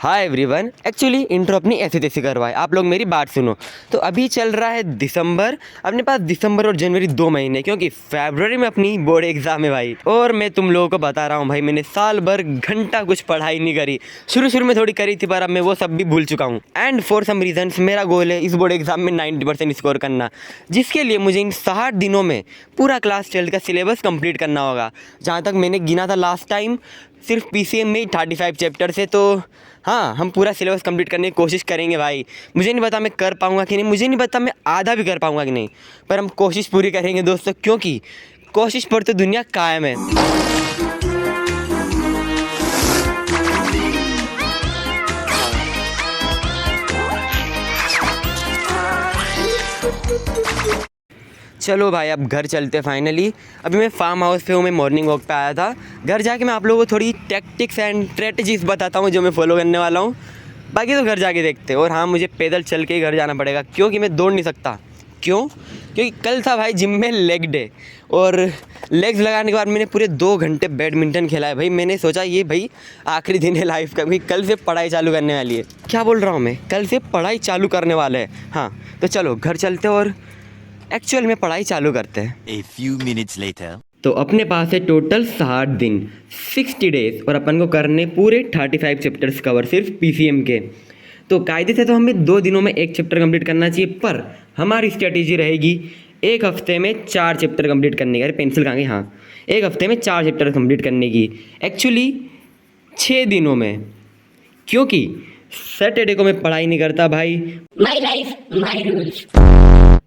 Hi everyone. Actually intro अपनी ऐसे तैसे करवाए, आप लोग मेरी बात सुनो। तो अभी चल रहा है दिसंबर, अपने पास दिसंबर और जनवरी 2 महीने, क्योंकि फरवरी में अपनी बोर्ड एग्जाम है भाई। और मैं तुम लोगों को बता रहा हूँ भाई, मैंने साल भर घंटा कुछ पढ़ाई नहीं करी। शुरू में थोड़ी करी थी, पर अब मैं वो सब भी भूल चुका हूँ। एंड फॉर सम रीजन्स मेरा गोल है इस बोर्ड एग्जाम में 90% स्कोर करना, जिसके लिए मुझे इन 60 दिनों में पूरा क्लास 12 का सिलेबस कंप्लीट करना होगा। जहाँ तक मैंने गिना था लास्ट टाइम, सिर्फ पीसीएम में ही 35 चैप्टर से। तो हाँ, हम पूरा सिलेबस कंप्लीट करने की कोशिश करेंगे भाई। मुझे नहीं पता मैं कर पाऊँगा कि नहीं, मुझे नहीं पता मैं आधा भी कर पाऊँगा कि नहीं, पर हम कोशिश पूरी करेंगे दोस्तों, क्योंकि कोशिश पर तो दुनिया कायम है। चलो भाई, अब घर चलते फाइनली। अभी मैं फार्म हाउस पे हूँ, मैं मॉर्निंग वॉक पे आया था। घर जाके मैं आप लोगों को थोड़ी टैक्टिक्स एंड स्ट्रेटजीज बताता हूँ जो मैं फॉलो करने वाला हूँ। बाकी तो घर जाके देखते हैं। और हाँ, मुझे पैदल चल के ही घर जाना पड़ेगा, क्योंकि मैं दौड़ नहीं सकता। क्यों? क्योंकि कल था भाई जिम में लेग डे, और लेग्स लगाने के बाद मैंने पूरे 2 घंटे बैडमिंटन खेला है भाई। मैंने सोचा ये भाई आखिरी दिन है लाइफ का, क्योंकि कल से पढ़ाई चालू करने वाली है। क्या बोल रहा हूँ मैं, कल से पढ़ाई चालू करने वाला है। हाँ, तो चलो घर चलते और एक्चुअल में पढ़ाई चालू करते हैं। A few minutes later. तो अपने पास है टोटल 60 दिन, 60 डेज, और अपन को करने पूरे 35 चैप्टर्स कवर सिर्फ पीसीएम के। तो कायदे से तो हमें 2 दिनों में 1 चैप्टर कंप्लीट करना चाहिए, पर हमारी स्ट्रेटेजी रहेगी 1 हफ्ते में 4 चैप्टर कंप्लीट करने की। अरे पेंसिल कहाँ गई? हाँ, 1 हफ्ते में 4 चैप्टर कंप्लीट करने की। एक्चुअली 6 दिनों में, क्योंकि सैटरडे को मैं पढ़ाई नहीं करता भाई। My life, my rules.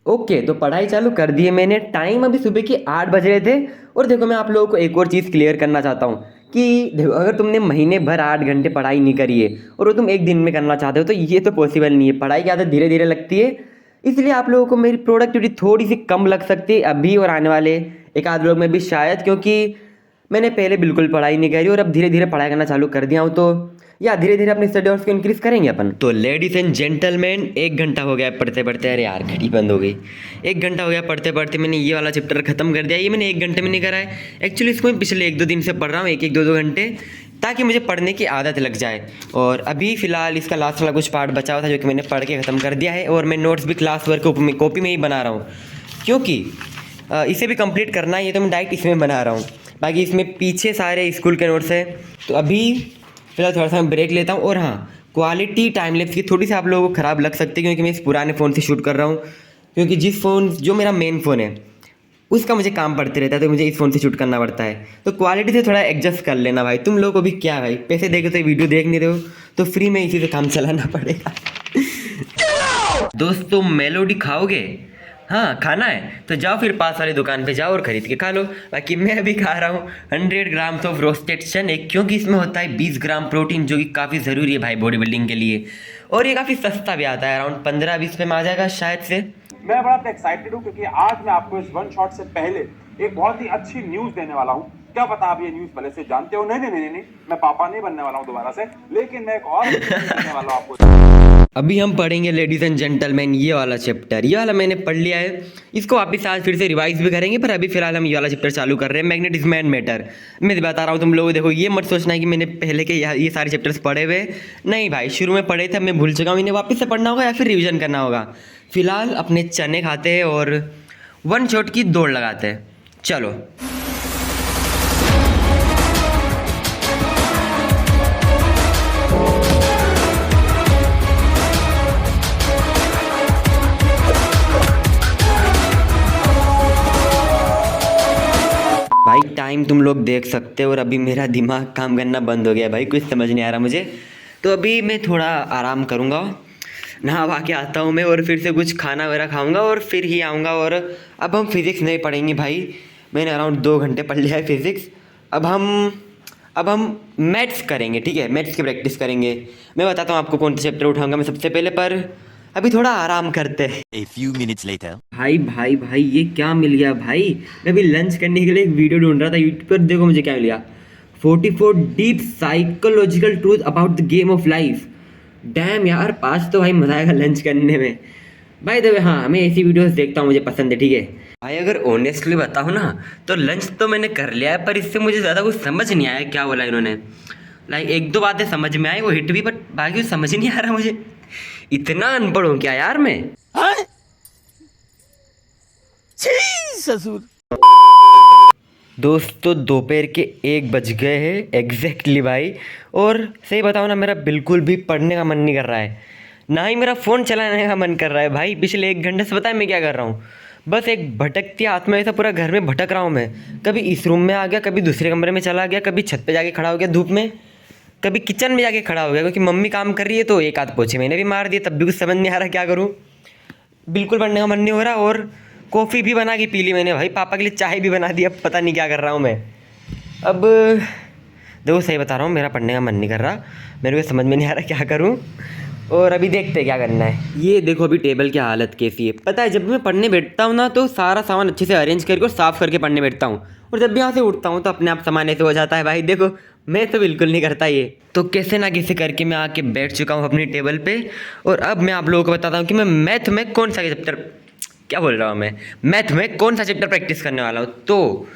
Okay, तो पढ़ाई चालू कर दी है मैंने। टाइम अभी सुबह के 8 बज रहे थे। और देखो, मैं आप लोगों को एक और चीज़ क्लियर करना चाहता हूँ कि देखो, अगर तुमने महीने भर 8 घंटे पढ़ाई नहीं करी है और वो तुम एक दिन में करना चाहते हो, तो ये तो पॉसिबल नहीं है। पढ़ाई की आदत धीरे धीरे लगती है, इसलिए आप लोगों को मेरी प्रोडक्टिविटी थोड़ी सी कम लग सकती है अभी और आने वाले एक आध लोग में भी शायद, क्योंकि मैंने पहले बिल्कुल पढ़ाई नहीं करी और अब धीरे धीरे पढ़ाई करना चालू कर दिया हूँ। तो या धीरे धीरे अपने स्टडी आवर्स को इंक्रीज़ करेंगे अपन। तो लेडीज एंड जेंटलमैन, 1 घंटा हो गया पढ़ते पढ़ते। अरे यार, घड़ी बंद हो गई। 1 घंटा हो गया पढ़ते पढ़ते, मैंने ये वाला चैप्टर खत्म कर दिया। ये मैंने 1 घंटे में नहीं करा है। एक्चुअली इसको मैं पिछले 1-2 दिन से पढ़ रहा हूँ, 1-1, 2-2 घंटे, ताकि मुझे पढ़ने की आदत लग जाए। और अभी फ़िलहाल इसका लास्ट वाला कुछ पार्ट बचा हुआ था, जो कि मैंने पढ़ के ख़त्म कर दिया है। और मैं नोट्स भी क्लास वर्क कॉपी में ही बना रहा हूँ, क्योंकि इसे भी कंप्लीट करना है। ये तो मैं डायरेक्ट इसमें बना रहा हूँ, बाकी इसमें पीछे सारे स्कूल के नोट्स हैं। तो अभी फिलहाल थोड़ा सा मैं ब्रेक लेता हूँ। और हाँ, क्वालिटी टाइम लैप्स की थोड़ी सी आप लोगों को ख़राब लग सकती है, क्योंकि मैं इस पुराने फ़ोन से शूट कर रहा हूँ। क्योंकि जो मेरा मेन फ़ोन है उसका मुझे काम पड़ते रहता है, तो मुझे इस फ़ोन से शूट करना पड़ता है। तो क्वालिटी से थोड़ा एडजस्ट कर लेना भाई। तुम लोगों को भी क्या भाई, पैसे देके तो वीडियो देख नहीं रहे हो, तो फ्री में इसी से काम चलाना पड़ेगा। दोस्तों, मेलोडी खाओगे? हाँ, खाना है तो जाओ फिर पास वाली दुकान पे जाओ और ख़रीद के खा लो। बाकी मैं अभी खा रहा हूँ 100 ग्राम्स ऑफ रोस्टेड चने, क्योंकि इसमें होता है 20 ग्राम प्रोटीन, जो कि काफ़ी ज़रूरी है भाई बॉडी बिल्डिंग के लिए। और ये काफ़ी सस्ता भी आता है, अराउंड 15-20 पे में आ जाएगा शायद से। मैं बड़ा एक्साइटेड हूँ, क्योंकि आज मैं आपको इस वन शॉट से पहले एक बहुत ही अच्छी न्यूज़ देने वाला हूँ। क्या पता आप ये न्यूज़ पहले से जानते हो? नहीं, मैं पापा नहीं बनने वाला हूँ दोबारा से, लेकिन मैं एक और देने वाला हूँ आपको। अभी हम पढ़ेंगे लेडीज़ एंड जेंटलमैन ये वाला चैप्टर। ये वाला मैंने पढ़ लिया है, इसको वापस आज फिर से रिवाइज भी करेंगे, पर अभी फिलहाल हम ये वाला चैप्टर चालू कर रहे हैं, मैग्नेटिज्म एंड मैटर। मैं बता रहा हूँ तुम लोगों, देखो ये मत सोचना है कि मैंने पहले के ये सारे चैप्टर्स पढ़े हुए। नहीं भाई, शुरू में पढ़े थे, मैं भूल चुका हूँ। इन्हें वापस से पढ़ना होगा या फिर रिविजन करना होगा। फिलहाल अपने चने खाते हैं और 1 शॉट की दौड़ लगाते हैं। चलो। भाई टाइम तुम लोग देख सकते हो, और अभी मेरा दिमाग काम करना बंद हो गया भाई, कुछ समझ नहीं आ रहा मुझे। तो अभी मैं थोड़ा आराम करूँगा, नहा के आता हूँ मैं, और फिर से कुछ खाना वगैरह खाऊँगा और फिर ही आऊँगा। और अब हम फिज़िक्स नहीं पढ़ेंगे भाई, मैंने अराउंड 2 घंटे पढ़ लिया है फिज़िक्स। अब हम मैथ्स करेंगे, ठीक है? मैथ्स की प्रैक्टिस करेंगे। मैं बताता हूँ आपको कौन सा चैप्टर उठाऊँगा मैं सबसे पहले, पर अभी थोड़ा आराम करते हैं। A few minutes later. भाई ये क्या मिल गया भाई? मैं अभी लंच करने के लिए एक वीडियो ढूंढ रहा था यूट्यूब पर, देखो मुझे क्या मिल गया। 44 deep psychological truth about the game of life. Dam यार, आज तो भाई मजा आएगा लंच करने में भाई। देखो हाँ, मैं ऐसी वीडियोस देखता हूँ, मुझे पसंद है, ठीक है भाई। अगर ऑनेस्टली बताऊँ ना, तो लंच तो मैंने कर लिया है, पर इससे मुझे ज़्यादा कुछ समझ नहीं आया क्या बोला इन्होंने। लाइक एक दो बातें समझ में आई, वो हिट भी, बट बाकी समझ नहीं आ रहा मुझे। इतना अनपढ़ हूँ क्या यार मैं? ससुर। दोस्तों दोपहर के 1 बज गए हैं एग्जैक्टली भाई, और सही बताओ ना मेरा बिल्कुल भी पढ़ने का मन नहीं कर रहा है, ना ही मेरा फ़ोन चलाने का मन कर रहा है भाई। पिछले 1 घंटे से पता है मैं क्या कर रहा हूँ? बस एक भटकती आत्मा ऐसा पूरा घर में भटक रहा हूँ मैं। कभी इस रूम में आ गया, कभी दूसरे कमरे में चला गया, कभी छत पे जाके खड़ा हो गया धूप में, कभी किचन में जाके खड़ा हो गया, क्योंकि मम्मी काम कर रही है तो एक आध पोछे मैंने भी मार दिए, तब भी कुछ समझ नहीं आ रहा क्या करूँ। बिल्कुल पढ़ने का मन नहीं हो रहा, और कॉफ़ी भी बना के पी ली मैंने भाई, पापा के लिए चाय भी बना दी। अब पता नहीं क्या कर रहा हूँ मैं। अब देखो सही बता रहा हूँ, मेरा पढ़ने का मन नहीं कर रहा, मेरे को समझ में नहीं आ रहा क्या करूँ, और अभी देखते हैं क्या करना है। ये देखो अभी टेबल की हालत कैसी है। पता है जब मैं पढ़ने बैठता हूँ ना तो सारा सामान अच्छे से अरेंज करके और साफ़ करके पढ़ने बैठता हूँ, और जब भी यहाँ से उठता हूँ तो अपने आप सामान ऐसे हो जाता है भाई। देखो मैं तो बिल्कुल नहीं करता ये। तो कैसे ना कैसे करके मैं आके बैठ चुका हूँ अपनी टेबल पे, और अब मैं आप लोगों को बताता हूँ कि मैं मैथ में कौन सा चैप्टर, क्या बोल रहा हूँ मैं, मैथ में कौन सा चैप्टर प्रैक्टिस करने वाला हूँ। तो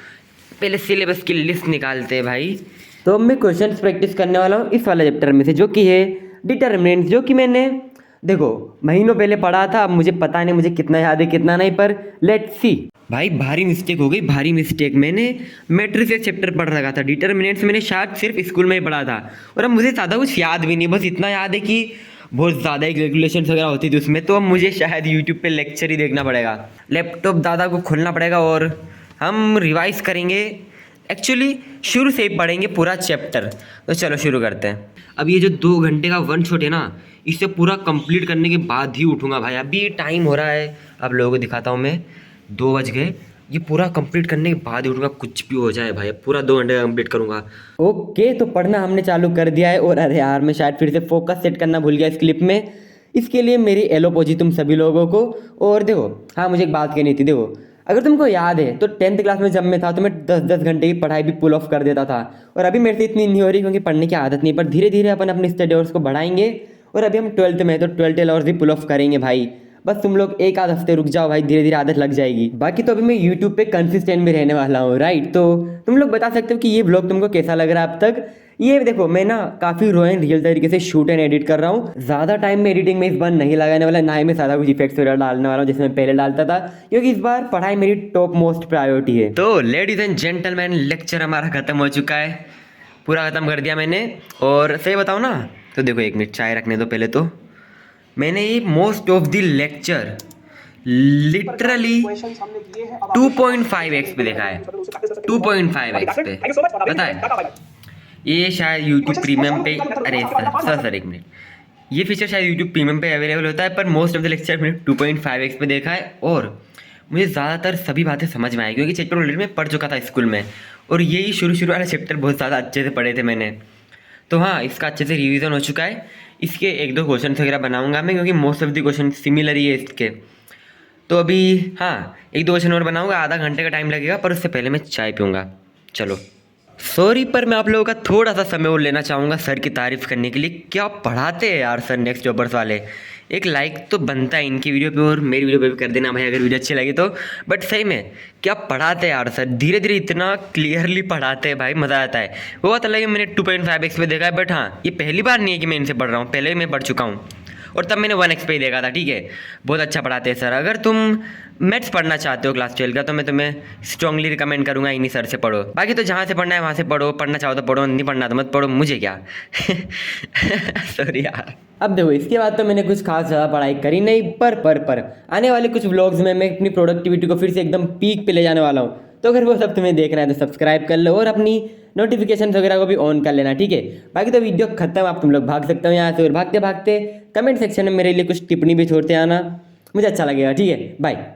पहले सिलेबस की लिस्ट निकालते हैं भाई। तो अब मैं क्वेश्चंस प्रैक्टिस करने वाला हूँ इस वाले चैप्टर में से, जो कि है डिटरमिनेंट्स, जो कि मैंने देखो महीनों पहले पढ़ा था। अब मुझे पता नहीं मुझे कितना याद है कितना नहीं, पर लेट्स सी। भाई भारी मिस्टेक हो गई, भारी मिस्टेक। मैंने मैट्रिसेस चैप्टर पढ़ रखा था, डिटरमिनेंट्स मैंने शायद सिर्फ स्कूल में ही पढ़ा था, और अब मुझे ज़्यादा कुछ याद भी नहीं। बस इतना याद है कि बहुत ज़्यादा ही कैलकुलेशंस वगैरह होती थी उसमें। तो अब मुझे शायद यूट्यूब पे लेक्चर ही देखना पड़ेगा, लैपटॉप दादा को खोलना पड़ेगा, और हम रिवाइज करेंगे। एक्चुअली शुरू से ही पढ़ेंगे पूरा चैप्टर। तो चलो शुरू करते हैं। अब ये जो 2 घंटे का वन शॉट है ना, इसे पूरा कंप्लीट करने के बाद ही उठूँगा भाई। अभी टाइम हो रहा है, अब लोगों को दिखाता हूँ मैं, 2 बज गए। ये पूरा कंप्लीट करने के बाद ही उठूँगा, कुछ भी हो जाए भाई। अब पूरा 2 घंटे कंप्लीट करूँगा। ओके तो पढ़ना हमने चालू कर दिया है, और अरे यार मैं शायद फिर से फोकस सेट करना भूल गया इस क्लिप में। इसके लिए मेरी एलोपोजी तुम सभी लोगों को। और देखो हाँ, मुझे एक बात कहनी थी। देखो अगर तुमको याद है तो 10th क्लास में जब मैं था तो मैं 10-10 घंटे की पढ़ाई भी पुल ऑफ कर देता था, और अभी मेरे से इतनी नहीं हो रही क्योंकि पढ़ने की आदत नहीं। पर धीरे धीरे अपन अपने स्टडी आवर्स को बढ़ाएंगे, और अभी हम 12th में, तो 12 आवर्स भी पुल ऑफ करेंगे भाई। बस तुम लोग 1 आध हफ्ते रुक जाओ भाई, धीरे धीरे आदत लग जाएगी। बाकी तो अभी मैं यूट्यूब पे कंसिस्टेंट भी रहने वाला हूँ, राइट। तो तुम लोग बता सकते हो कि ये व्लॉग तुमको कैसा लग रहा है अब तक। ये देखो मैं ना काफ़ी रॉ एंड रियल तरीके से शूट एंड एडिट कर रहा हूँ। ज़्यादा टाइम में एडिटिंग में इस बार नहीं लगाने वाला, ना ही मैं ज़्यादा कुछ इफेक्ट्स वगैरह डालने वाला हूँ जैसे मैं पहले डालता था, क्योंकि इस बार पढ़ाई मेरी टॉप मोस्ट प्रायोरिटी है। तो लेडीज एंड जेंटलमैन, लेक्चर हमारा खत्म हो चुका है, पूरा ख़त्म कर दिया मैंने। और सही बताऊँ ना तो देखो 1 मिनट चाय रखने दो पहले। तो मैंने ये most of the lecture literally 2.5x पे देखा है, 2.5x पे। पता है ये शायद YouTube प्रीमियम पे, अरे सर 1 मिनट, ये फीचर शायद YouTube प्रीमियम पे अवेलेबल होता है, पर मोस्ट ऑफ द लेक्चर मैंने 2.5x पे देखा है। और मुझे ज़्यादातर सभी बातें समझ में आई, क्योंकि चैप्टर ऑलरेडी मैं पढ़ चुका था स्कूल में, और यही शुरू वाले चैप्टर बहुत ज़्यादा अच्छे से पढ़े थे मैंने। तो हाँ, इसका अच्छे से रिवीजन हो चुका है। इसके 1-2 क्वेश्चन वगैरह बनाऊंगा मैं, क्योंकि most of the question similar ही है इसके। तो अभी हाँ 1-2 क्वेश्चन और बनाऊंगा, आधा घंटे का टाइम लगेगा, पर उससे पहले मैं चाय पीऊँगा। चलो सॉरी, पर मैं आप लोगों का थोड़ा सा समय और लेना चाहूँगा सर की तारीफ़ करने के लिए। क्या पढ़ाते हैं यार सर नेक्स्ट जॉबर्स वाले। एक लाइक तो बनता है इनकी वीडियो पे, और मेरी वीडियो पे भी कर देना भाई अगर वीडियो अच्छी लगी तो। बट सही में क्या पढ़ाते हैं यार सर, धीरे धीरे इतना क्लियरली पढ़ाते हैं भाई, मज़ा आता है। वो बात अलग है मैंने 2.5x पे देखा है, बट हाँ ये पहली बार नहीं है कि मैं इनसे पढ़ रहा हूँ, पहले ही मैं पढ़ चुका हूँ, और तब मैंने 1x पे ही देखा था। ठीक है, बहुत अच्छा पढ़ाते हैं सर। अगर तुम मैथ्स पढ़ना चाहते हो क्लास 12 का, तो मैं तुम्हें स्ट्रांगली रिकमेंड करूँगा इन्हीं सर से पढ़ो। बाकी तो जहाँ से पढ़ना है वहाँ से पढ़ो, पढ़ना चाहो तो पढ़ो, नहीं पढ़ना तो मत पढ़ो, मुझे क्या। सॉरी यार। अब देखो इसके बाद तो मैंने कुछ खास ज़्यादा पढ़ाई करी नहीं, पर आने वाले कुछ व्लॉग्स में मैं अपनी प्रोडक्टिविटी को फिर से एकदम पीक पे ले जाने वाला हूँ। तो अगर वो सब तुम्हें देखना है तो सब्सक्राइब कर लो, और अपनी नोटिफिकेशन वगैरह को भी ऑन कर लेना, ठीक है। बाकी तो वीडियो खत्म, आप तुम लोग भाग सकते हो यहाँ से, और भागते भागते कमेंट सेक्शन में मेरे लिए कुछ टिप्पणी भी छोड़ते आना, मुझे अच्छा लगेगा। ठीक है, बाय।